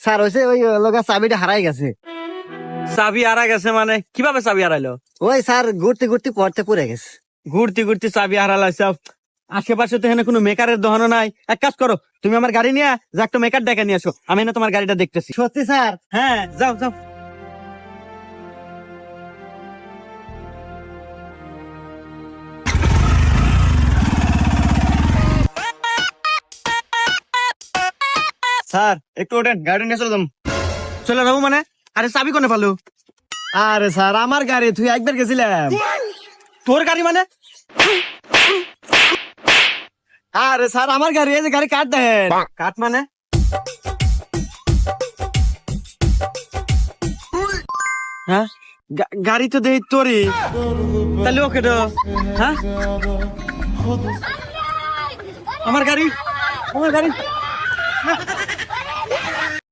Sir হয়েছে ওই লোকের চাবিটা হারাই গেছে। চাবি হারা গেছে মানে কিভাবে চাবি হারাইলো? ওই স্যার ঘুরতে ঘুরতে পড়তে পড়ে গেছে। ঘুরতে ঘুরতে চাবি হারালাইছে। আশেপাশে তো এখানে কোনো মেকারের দোকানও নাই। এক কাজ করো, তুমি আমার গাড়ি নিয়ে যা একটা মেকার ডেকে নিয়ে আসো, আমি না তোমার গাড়িটা দেখতেছি। সত্যি স্যার? হ্যাঁ, যাও যাও। স্যার একটু ওঠেন, গাড়ি নিয়ে চলে যাম। চলে যাবো মানে? আরে চাবি কোনে পালো? আরে স্যার আমার গাড়ি, তুই একবার গেছিলাম। তোর গাড়ি মানে? আরে স্যার আমার গাড়ি, এই যে গাড়ি কাট দেন। কাঠ মানে? হ্যাঁ, গাড়ি তো দেই তোরই, তাহলে ওকে তো। হ্যাঁ, আমার গাড়ি, আমার গাড়ি।